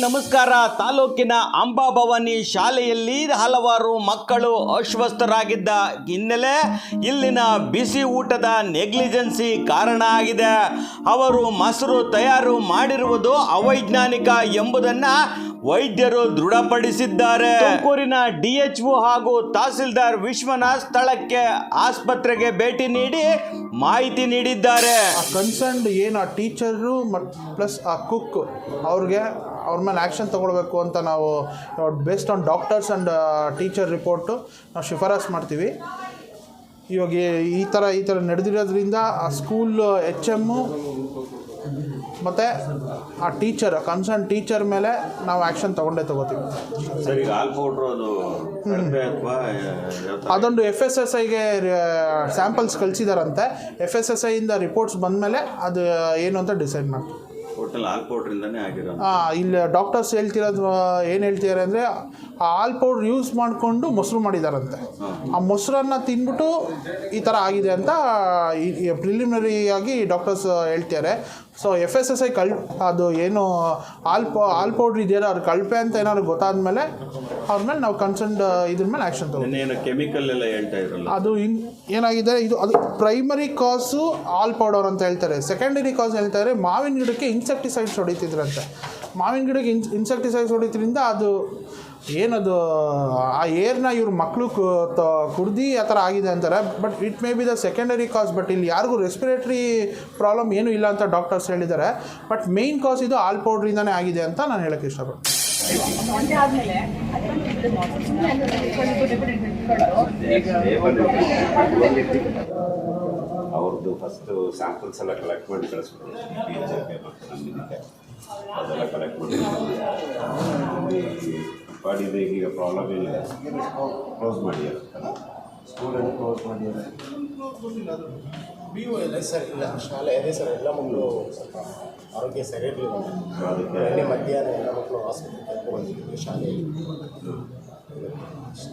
ನಮಸ್ಕಾರ. ತಾಲೂಕಿನ ಅಂಬಾಭವಾನಿ ಶಾಲೆಯಲ್ಲಿ ಹಲವಾರು ಮಕ್ಕಳು ಅಸ್ವಸ್ಥರಾಗಿದ್ದ ಹಿನ್ನೆಲೆ ಇಲ್ಲಿನ ಬಿಸಿ ಊಟದ ನೆಗ್ಲಿಜೆನ್ಸಿ ಕಾರಣ ಆಗಿದೆ. ಅವರು ಮೊಸರು ತಯಾರು ಮಾಡಿರುವುದು ಅವೈಜ್ಞಾನಿಕ ಎಂಬುದನ್ನು ವೈದ್ಯರು ದೃಢಪಡಿಸಿದ್ದಾರೆ. ತುಮಕೂರಿನ DHO ಹಾಗೂ ತಹಸೀಲ್ದಾರ್ ವಿಶ್ವನಾಥ್ ಸ್ಥಳಕ್ಕೆ ಆಸ್ಪತ್ರೆಗೆ ಭೇಟಿ ನೀಡಿ ಮಾಹಿತಿ ನೀಡಿದ್ದಾರೆ. ಕನ್ಸರ್ನ್ಡ್ ಏನು ಆ ಟೀಚರು ಪ್ಲಸ್ ಆ ಕುಕ್ ಅವ್ರ ಮೇಲೆ ಆ್ಯಕ್ಷನ್ ತೊಗೊಳ್ಬೇಕು ಅಂತ ನಾವು based on doctors and teacher report ನಾವು ಶಿಫಾರಸ್ ಮಾಡ್ತೀವಿ. ಇವಾಗ ಈ ಥರ ನಡೆದಿರೋದ್ರಿಂದ ಆ ಸ್ಕೂಲ್ HM ಮತ್ತು ಆ ಟೀಚರ್ ಕನ್ಸರ್ನ್ ಟೀಚರ್ ಮೇಲೆ ನಾವು ಆ್ಯಕ್ಷನ್ ತೊಗೋತೀವಿ. ಅದೊಂದು FSSIಗೆ ಸ್ಯಾಂಪಲ್ಸ್ ಕಳಿಸಿದಾರಂತೆ. FSSIಯಿಂದ ರಿಪೋರ್ಟ್ಸ್ ಬಂದಮೇಲೆ ಅದು ಏನು ಅಂತ ಡಿಸೈಡ್ ಮಾಡ್ತೀವಿ. ಇಲ್ಲಿ ಡಾಕ್ಟರ್ಸ್ ಹೇಳ್ತಿರೋದು ಏನು ಹೇಳ್ತಿದ್ದಾರೆ ಅಂದರೆ ಆ ಹಾಲ್ ಪೌಡ್ರ್ ಯೂಸ್ ಮಾಡಿಕೊಂಡು ಮೊಸರು ಮಾಡಿದಾರಂತೆ. ಆ ಮೊಸರನ್ನು ತಿಂದ್ಬಿಟ್ಟು ಈ ಥರ ಆಗಿದೆ ಅಂತ ಪ್ರಿಲಿಮಿನರಿಯಾಗಿ ಡಾಕ್ಟರ್ಸ್ ಹೇಳ್ತಿದ್ದಾರೆ. ಸೊ FSSI ಅದು ಏನು ಹಾಲ್ ಪೌಡ್ರ್ ಇದೆಯಲ್ಲ ಅದು ಕಳಪೆ ಅಂತ ಏನಾದ್ರು ಗೊತ್ತಾದ್ಮೇಲೆ ಅವ್ರ ಮೇಲೆ ನಾವು ಕನ್ಸರ್ನ್ಡ್ ಇದ್ರ ಮೇಲೆ ಆ್ಯಕ್ಷನ್ ತಗೋತೀವಿ. ಕೆಮಿಕಲ್ ಎಲ್ಲ ಹೇಳ್ತಾ ಇದ್ರಲ್ಲ, ಅದು ಏನಾಗಿದೆ ಅದು ಪ್ರೈಮರಿ ಕಾಸು ಹಾಲ್ ಪೌಡರ್ ಅಂತ ಹೇಳ್ತಾರೆ. ಸೆಕೆಂಡರಿ ಕಾಸ್ ಹೇಳ್ತಾರೆ ಮಾವಿನ ಗಿಡಕ್ಕೆ ಇನ್ಸೆಕ್ಟಿಸೈಡ್ಸ್ ಹೊಡಿತಿದ್ರಂತೆ. ಮಾವಿನ ಗಿಡಕ್ಕೆ ಇನ್ಸೆಕ್ಟಿಸೈಡ್ಸ್ ಹೊಡಿದ್ರಿಂದ ಅದು ಏನದು ಆ ಏರ್ನ ಇವ್ರ ಮಕ್ಕಳು ಕುಡ್ದು ಆ ಥರ ಆಗಿದೆ ಅಂತಾರೆ. But it may be the secondary cause. But ಇಲ್ಲಿ ಯಾರಿಗೂ ರೆಸ್ಪಿರೇಟ್ರಿ ಪ್ರಾಬ್ಲಮ್ ಏನೂ ಇಲ್ಲ ಅಂತ ಡಾಕ್ಟರ್ಸ್ ಹೇಳಿದ್ದಾರೆ. ಬಟ್ ಮೇಯ್ನ್ ಕಾಸ್ ಇದು ಹಾಲ್ ಪೌಡ್ರಿಂದನೇ ಆಗಿದೆ ಅಂತ ನಾನು ಹೇಳೋಕ್ಕೆ ಇಷ್ಟಪಡ್ತೀನಿ. ಅವ್ರದ್ದು ಫಸ್ಟು ಸ್ಯಾಂಪಲ್ಸ್ ಎಲ್ಲ ಕಲೆಕ್ಟ್ ಮಾಡಿ ಕಳಿಸ್ಬಿಟ್ಟು ಅದೆಲ್ಲ ಕಲೆಕ್ಟ್ ಮಾಡಿದೆ. ಈಗ ಪ್ರಾಬ್ಲಮ್ ಏನಿದೆ, ಕ್ಲೋಸ್ ಮಾಡಿದ್ದಾರೆ ಸ್ಕೂಲಲ್ಲಿ ಕ್ಲೋಸ್ ಮಾಡಿದ್ದಾರೆ. BO ಇಲ್ಲ ಸರ್, ಇಲ್ಲ ಶಾಲೆ ಇದೆ ಸರ್. ಎಲ್ಲ ಮಕ್ಕಳು ಸ್ವಲ್ಪ ಆರೋಗ್ಯ ಸರಿಯಿರಲಿಲ್ಲ. ಅದಕ್ಕೆ ಮಧ್ಯಾಹ್ನ ಎಲ್ಲ ಮಕ್ಕಳು ಆಸ್ಪತ್ರೆಗೆ ಕರ್ಕೊಂಡು ಬಂದಿದ್ದೀವಿ. ಶಾಲೆಯಲ್ಲಿ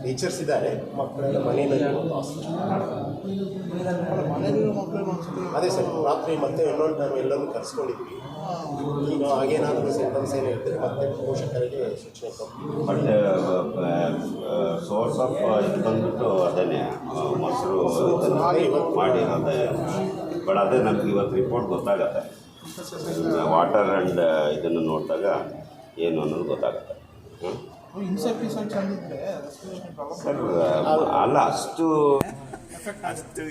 ಟೀಚರ್ಸ್ ಇದ್ದಾರೆ, ಮಕ್ಕಳೆಲ್ಲ ಮನೆಯಲ್ಲಿ ಅದೇ ಸರ್. ರಾತ್ರಿ ಮತ್ತೆ ಇನ್ನೊಂದು ಟೈಮ್ ಎಲ್ಲರೂ ಕರೆಸ್ಕೊಂಡಿದ್ವಿ. ಈಗ ಹಾಗೇನಾದರೂ ಸಿಂಟಮ್ಸ್ ಏನು ಇರ್ತದೆ ಮತ್ತೆ ಪೋಷಕರಿಗೆ ಸೂಚನೆ ಕೊಡ್ತೀವಿ. ಬಟ್ ಸೋರ್ಸ್ ಆಫ್ ಇದು ಬಂದ್ಬಿಟ್ಟು ಅದನ್ನೇ ಮೊಸರು ಮಾಡಿರೋದೇ. ಬಟ್ ಅದೇ ನಮ್ಗೆ ಇವತ್ತು ರಿಪೋರ್ಟ್ ಗೊತ್ತಾಗತ್ತೆ. ವಾಟರ್ ಆ್ಯಂಡ್ ಇದನ್ನು ನೋಡಿದಾಗ ಏನು ಅನ್ನೋದು ಗೊತ್ತಾಗುತ್ತೆ. ಸರ್ ಅಲ್ಲ, ಅಷ್ಟು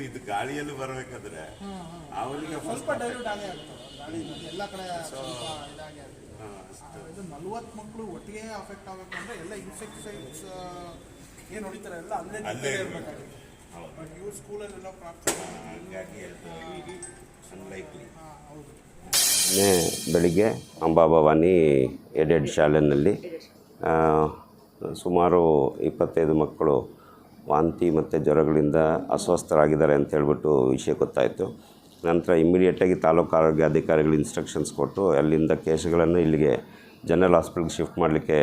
ಇದು ಗಾಳಿಯಲ್ಲಿ ಬರಬೇಕಾದ್ರೆ ಅವರಿಗೆ ಸ್ವಲ್ಪ ಡೈಲ್ಯೂಟ್ ಆಗೇ ಆಗುತ್ತೆ. ಎಲ್ಲ ಕಡೆ ಸ್ವಲ್ಪ ಇದಾಗಿ ಇದು 40 ಮಕ್ಕಳು ಒಟ್ಟಿಗೆ ಅಫೆಕ್ಟ್ ಆಗಬೇಕು ಅಂದರೆ ಎಲ್ಲ ಇನ್ಸೆಕ್ಟಿಸೈಡ್ಸ್ ಏನು ಹೊಡಿತಾರೆ ಎಲ್ಲ ಅಲ್ಲೇ ಇರಬೇಕಾಗುತ್ತೆ. ಬಟ್ ಇವ್ರ ಸ್ಕೂಲಲ್ಲೆಲ್ಲ ಬೆಳಿಗ್ಗೆ ಅಂಬಾಭವಾನಿ ಏಡೆಡ್ ಶಾಲೆಯಲ್ಲಿ ಸುಮಾರು 25 ಮಕ್ಕಳು ವಾಂತಿ ಮತ್ತು ಜ್ವರಗಳಿಂದ ಅಸ್ವಸ್ಥರಾಗಿದ್ದಾರೆ ಅಂತ ಹೇಳ್ಬಿಟ್ಟು ವಿಷಯ ಗೊತ್ತಾಯಿತು. ನಂತರ ಇಮ್ಮಿಡಿಯೇಟಾಗಿ ತಾಲೂಕು ಆರೋಗ್ಯ ಅಧಿಕಾರಿಗಳು ಇನ್ಸ್ಟ್ರಕ್ಷನ್ಸ್ ಕೊಟ್ಟು ಅಲ್ಲಿಂದ ಕೇಸ್ಗಳನ್ನು ಇಲ್ಲಿಗೆ ಜನರಲ್ ಹಾಸ್ಪಿಟಲ್ಗೆ ಶಿಫ್ಟ್ ಮಾಡಲಿಕ್ಕೆ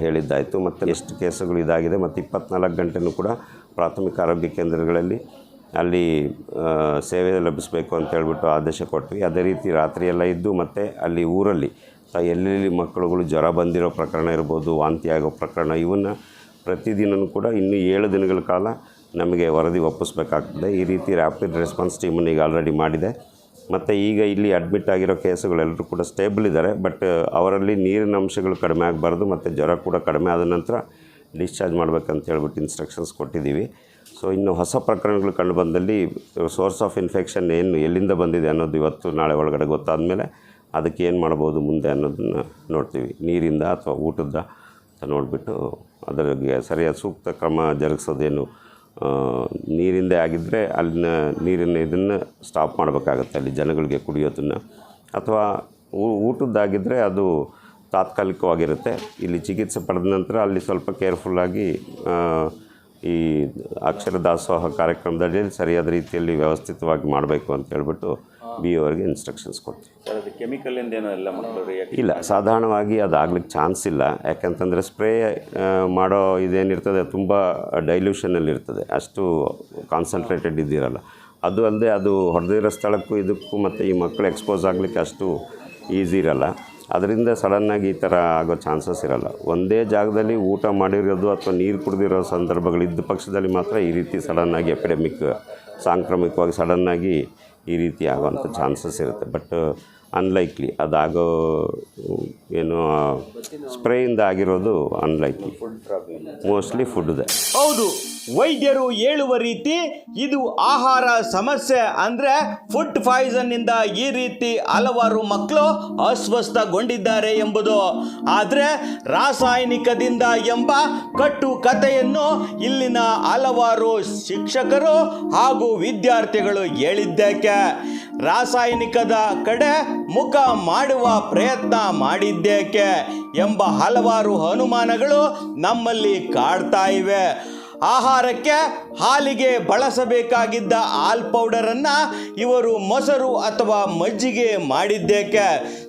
ಹೇಳಿದ್ದಾಯಿತು. ಮತ್ತು ಎಷ್ಟು ಕೇಸುಗಳು ಇದಾಗಿದೆ ಮತ್ತು 24 ಗಂಟೆನೂ ಕೂಡ ಪ್ರಾಥಮಿಕ ಆರೋಗ್ಯ ಕೇಂದ್ರಗಳಲ್ಲಿ ಅಲ್ಲಿ ಸೇವೆ ಲಭಿಸಬೇಕು ಅಂತ ಹೇಳ್ಬಿಟ್ಟು ಆದೇಶ ಕೊಟ್ವಿ. ಅದೇ ರೀತಿ ರಾತ್ರಿಯೆಲ್ಲ ಇದ್ದು ಮತ್ತು ಅಲ್ಲಿ ಊರಲ್ಲಿ ಎಲ್ಲೆಲ್ಲಿ ಮಕ್ಕಳುಗಳು ಜ್ವರ ಬಂದಿರೋ ಪ್ರಕರಣ ಇರ್ಬೋದು, ವಾಂತಿ ಆಗೋ ಪ್ರಕರಣ, ಇವನ್ನ ಪ್ರತಿದಿನವೂ ಕೂಡ ಇನ್ನೂ 7 ದಿನಗಳ ಕಾಲ ನಮಗೆ ವರದಿ ಒಪ್ಪಿಸ್ಬೇಕಾಗ್ತದೆ. ಈ ರೀತಿ ರ್ಯಾಪಿಡ್ ರೆಸ್ಪಾನ್ಸ್ ಟೀಮನ್ನು ಈಗ ಆಲ್ರೆಡಿ ಮಾಡಿದೆ. ಮತ್ತು ಈಗ ಇಲ್ಲಿ ಅಡ್ಮಿಟ್ ಆಗಿರೋ ಕೇಸುಗಳೆಲ್ಲರೂ ಕೂಡ ಸ್ಟೇಬಲ್ ಇದ್ದಾರೆ. ಬಟ್ ಅವರಲ್ಲಿ ನೀರಿನ ಅಂಶಗಳು ಕಡಿಮೆ ಆಗಬಾರ್ದು ಮತ್ತು ಜ್ವರ ಕೂಡ ಕಡಿಮೆ ಆದ ನಂತರ ಡಿಸ್ಚಾರ್ಜ್ ಮಾಡಬೇಕಂತ ಹೇಳ್ಬಿಟ್ಟು ಇನ್ಸ್ಟ್ರಕ್ಷನ್ಸ್ ಕೊಟ್ಟಿದ್ದೀವಿ. ಸೊ ಇನ್ನು ಹೊಸ ಪ್ರಕರಣಗಳು ಕಂಡು ಬಂದಲ್ಲಿ ಸೋರ್ಸ್ ಆಫ್ ಇನ್ಫೆಕ್ಷನ್ ಏನು ಎಲ್ಲಿಂದ ಬಂದಿದೆ ಅನ್ನೋದು ಇವತ್ತು ನಾಳೆ ಒಳಗಡೆ ಗೊತ್ತಾದ ಮೇಲೆ ಅದಕ್ಕೆ ಏನು ಮಾಡ್ಬೋದು ಮುಂದೆ ಅನ್ನೋದನ್ನು ನೋಡ್ತೀವಿ. ನೀರಿಂದ ಅಥವಾ ಊಟದ ಅಂತ ನೋಡಿಬಿಟ್ಟು ಅದರಿಗೆ ಸರಿಯಾದ ಸೂಕ್ತ ಕ್ರಮ ಜರುಗಿಸೋದೇನು ನೀರಿಂದೇ ಆಗಿದ್ದರೆ ಅಲ್ಲಿನ ನೀರಿನ ಇದನ್ನು ಸ್ಟಾಪ್ ಮಾಡಬೇಕಾಗತ್ತೆ ಅಲ್ಲಿ ಜನಗಳಿಗೆ ಕುಡಿಯೋದನ್ನು. ಅಥವಾ ಊಟದ್ದಾಗಿದ್ದರೆ ಅದು ತಾತ್ಕಾಲಿಕವಾಗಿರುತ್ತೆ. ಇಲ್ಲಿ ಚಿಕಿತ್ಸೆ ಪಡೆದ ನಂತರ ಅಲ್ಲಿ ಸ್ವಲ್ಪ ಕೇರ್ಫುಲ್ಲಾಗಿ ಈ ಅಕ್ಷರ ದಾಸೋಹ ಕಾರ್ಯಕ್ರಮದಲ್ಲಿ ಸರಿಯಾದ ರೀತಿಯಲ್ಲಿ ವ್ಯವಸ್ಥಿತವಾಗಿ ಮಾಡಬೇಕು ಅಂತ ಹೇಳ್ಬಿಟ್ಟು BO ಅವರಿಗೆ ಇನ್ಸ್ಟ್ರಕ್ಷನ್ಸ್ ಕೊಡ್ತೀವಿ. ಕೆಮಿಕಲಿಂದ ಏನೋ ಎಲ್ಲ ಮಕ್ಕಳು ಇಲ್ಲ, ಸಾಧಾರಣವಾಗಿ ಅದಾಗ್ಲಿಕ್ಕೆ ಚಾನ್ಸ್ ಇಲ್ಲ. ಯಾಕಂತಂದರೆ ಸ್ಪ್ರೇ ಮಾಡೋ ಇದೇನಿರ್ತದೆ ತುಂಬ ಡೈಲ್ಯೂಷನಲ್ಲಿರ್ತದೆ, ಅಷ್ಟು ಕಾನ್ಸಂಟ್ರೇಟೆಡ್ ಇದ್ದಿರಲ್ಲ. ಅದು ಅಲ್ಲದೆ ಅದು ಹೊಡೆದಿರೋ ಸ್ಥಳಕ್ಕೂ ಇದಕ್ಕೂ ಮತ್ತು ಈ ಮಕ್ಕಳು ಎಕ್ಸ್ಪೋಸ್ ಆಗಲಿಕ್ಕೆ ಅಷ್ಟು ಈಸಿ ಇರಲ್ಲ. ಅದರಿಂದ ಸಡನ್ನಾಗಿ ಈ ಥರ ಆಗೋ ಚಾನ್ಸಸ್ ಇರೋಲ್ಲ. ಒಂದೇ ಜಾಗದಲ್ಲಿ ಊಟ ಮಾಡಿರೋದು ಅಥವಾ ನೀರು ಕುಡಿದಿರೋ ಸಂದರ್ಭಗಳಿದ್ದ ಪಕ್ಷದಲ್ಲಿ ಮಾತ್ರ ಈ ರೀತಿ ಸಡನ್ನಾಗಿ ಎಪಿಡೆಮಿಕ್ ಸಾಂಕ್ರಾಮಿಕವಾಗಿ ಸಡನ್ನಾಗಿ ಈ ರೀತಿ ಆಗೋವಂಥ ಚಾನ್ಸಸ್ ಇರುತ್ತೆ. ಬಟ್ ಅನ್ಲೈಕ್ಲಿ ಅದಾಗೋ ಏನು ಸ್ಪ್ರೇಯಿಂದ ಆಗಿರೋದು ಅನ್ಲೈಕ್ಲಿ, ಮೋಸ್ಟ್ಲಿ ಫುಡ್ದೆ. ಹೌದು, ವೈದ್ಯರು ಹೇಳುವ ರೀತಿ ಇದು ಆಹಾರ ಸಮಸ್ಯೆ, ಅಂದರೆ ಫುಡ್ ಪಾಯ್ಸನ್ನಿಂದ ಈ ರೀತಿ ಹಲವಾರು ಮಕ್ಕಳು ಅಸ್ವಸ್ಥಗೊಂಡಿದ್ದಾರೆ ಎಂಬುದು. ಆದರೆ ರಾಸಾಯನಿಕದಿಂದ ಎಂಬ ಕಟ್ಟು ಕಥೆಯನ್ನು ಇಲ್ಲಿನ ಹಲವಾರು ಶಿಕ್ಷಕರು ಹಾಗೂ ವಿದ್ಯಾರ್ಥಿಗಳು ಹೇಳಿದ್ದೇಕೆ? ರಾಸಾಯನಿಕದ ಕಡೆ ಮುಖ ಮಾಡುವ ಪ್ರಯತ್ನ ಮಾಡಿದ್ದೇಕೆ ಎಂಬ ಹಲವಾರು ಅನುಮಾನಗಳು ನಮ್ಮಲ್ಲಿ ಕಾಡ್ತಾ ಇವೆ. ಆಹಾರಕ್ಕೆ ಹಾಲಿಗೆ ಬಳಸಬೇಕಾಗಿದ್ದ ಹಾಲ್ ಪೌಡರನ್ನು ಇವರು ಮೊಸರು ಅಥವಾ ಮಜ್ಜಿಗೆ ಮಾಡಿದ್ದೇಕೆ?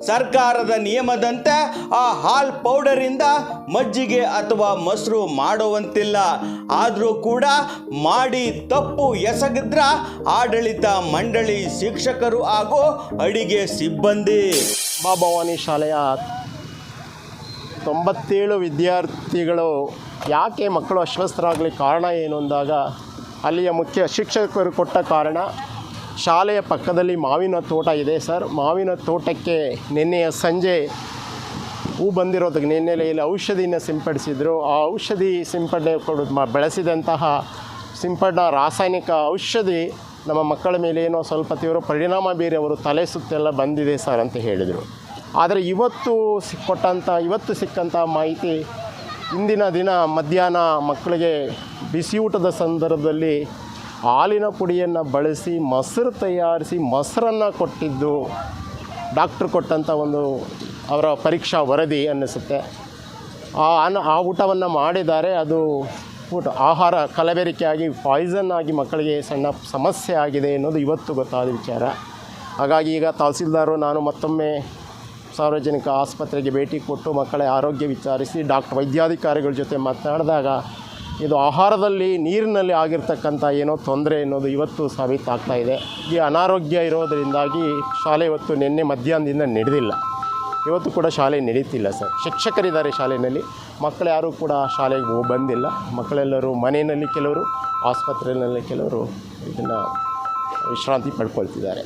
ಸರ್ಕಾರದ ನಿಯಮದಂತೆ ಆ ಹಾಲ್ ಪೌಡರಿಂದ ಮಜ್ಜಿಗೆ ಅಥವಾ ಮೊಸರು ಮಾಡುವಂತಿಲ್ಲ. ಆದರೂ ಕೂಡ ಮಾಡಿ ತಪ್ಪು ಎಸಗಿದ್ರ ಆಡಳಿತ ಮಂಡಳಿ, ಶಿಕ್ಷಕರು ಹಾಗೂ ಅಡಿಗೆ ಸಿಬ್ಬಂದಿ. ಭವಾನಿ ಶಾಲೆಯ 97 ವಿದ್ಯಾರ್ಥಿಗಳು ಯಾಕೆ ಮಕ್ಕಳು ಅಸ್ವಸ್ಥರಾಗಲಿಕ್ಕೆ ಕಾರಣ ಏನು ಅಂದಾಗ ಅಲ್ಲಿಯ ಮುಖ್ಯ ಶಿಕ್ಷಕರು ಕೊಟ್ಟ ಕಾರಣ, ಶಾಲೆಯ ಪಕ್ಕದಲ್ಲಿ ಮಾವಿನ ತೋಟ ಇದೆ ಸರ್. ಮಾವಿನ ತೋಟಕ್ಕೆ ನಿನ್ನೆಯ ಸಂಜೆ ಹೂ ಬಂದಿರೋದಕ್ಕೆ ನಿನ್ನೆಲೆ ಇಲ್ಲಿ ಔಷಧಿನ ಸಿಂಪಡಿಸಿದರು. ಆ ಔಷಧಿ ಸಿಂಪಡಣೆ ಬೆಳೆಸಿದಂತಹ ಸಿಂಪಡಣಾ ರಾಸಾಯನಿಕ ಔಷಧಿ ನಮ್ಮ ಮಕ್ಕಳ ಮೇಲೆ ಏನೋ ಸ್ವಲ್ಪ ತೀವ್ರ ಪರಿಣಾಮ ಬೀರಿ ಅವರು ತಲೆ ಸುತ್ತೆಲ್ಲ ಬಂದಿದೆ ಸರ್ ಅಂತ ಹೇಳಿದರು. ಆದರೆ ಇವತ್ತು ಸಿಕ್ಕಂಥ ಮಾಹಿತಿ, ಇಂದಿನ ದಿನ ಮಧ್ಯಾಹ್ನ ಮಕ್ಕಳಿಗೆ ಬಿಸಿ ಊಟದ ಸಂದರ್ಭದಲ್ಲಿ ಹಾಲಿನ ಪುಡಿಯನ್ನು ಬಳಸಿ ಮೊಸರು ತಯಾರಿಸಿ ಮೊಸರನ್ನು ಕೊಟ್ಟಿದ್ದು ಡಾಕ್ಟ್ರು ಕೊಟ್ಟಂಥ ಒಂದು ಅವರ ಪರೀಕ್ಷಾ ವರದಿ ಅನ್ನಿಸುತ್ತೆ. ಆ ಊಟವನ್ನು ಮಾಡಿದ್ದಾರೆ. ಅದು ಆಹಾರ ಕಲಬೆರಕೆಯಾಗಿ ಪಾಯ್ಸನ್ ಆಗಿ ಮಕ್ಕಳಿಗೆ ಸಣ್ಣ ಸಮಸ್ಯೆ ಆಗಿದೆ ಅನ್ನೋದು ಇವತ್ತು ಗೊತ್ತಾದ ವಿಚಾರ. ಹಾಗಾಗಿ ಈಗ ತಹಸೀಲ್ದಾರು ನಾನು ಮತ್ತೊಮ್ಮೆ ಸಾರ್ವಜನಿಕ ಆಸ್ಪತ್ರೆಗೆ ಭೇಟಿ ಕೊಟ್ಟು ಮಕ್ಕಳ ಆರೋಗ್ಯ ವಿಚಾರಿಸಿ ವೈದ್ಯಾಧಿಕಾರಿಗಳ ಜೊತೆ ಮಾತನಾಡಿದಾಗ ಇದು ಆಹಾರದಲ್ಲಿ, ನೀರಿನಲ್ಲಿ ಆಗಿರ್ತಕ್ಕಂಥ ಏನೋ ತೊಂದರೆ ಅನ್ನೋದು ಇವತ್ತು ಸಾಬೀತಾಗ್ತಾ ಇದೆ. ಈ ಅನಾರೋಗ್ಯ ಇರೋದರಿಂದಾಗಿ ಶಾಲೆ ಇವತ್ತು ನಿನ್ನೆ ಮಧ್ಯಾಹ್ನದಿಂದ ನಡೆದಿಲ್ಲ. ಇವತ್ತು ಕೂಡ ಶಾಲೆ ನಡೀತಿಲ್ಲ ಸರ್. ಶಿಕ್ಷಕರಿದ್ದಾರೆ ಶಾಲೆಯಲ್ಲಿ, ಮಕ್ಕಳು ಯಾರೂ ಕೂಡ ಶಾಲೆಗೆ ಬಂದಿಲ್ಲ. ಮಕ್ಕಳೆಲ್ಲರೂ ಮನೆಯಲ್ಲಿ, ಕೆಲವರು ಆಸ್ಪತ್ರೆಯಲ್ಲಿ, ಕೆಲವರು ಇದನ್ನು ವಿಶ್ರಾಂತಿ ಪಡ್ಕೊಳ್ತಿದ್ದಾರೆ.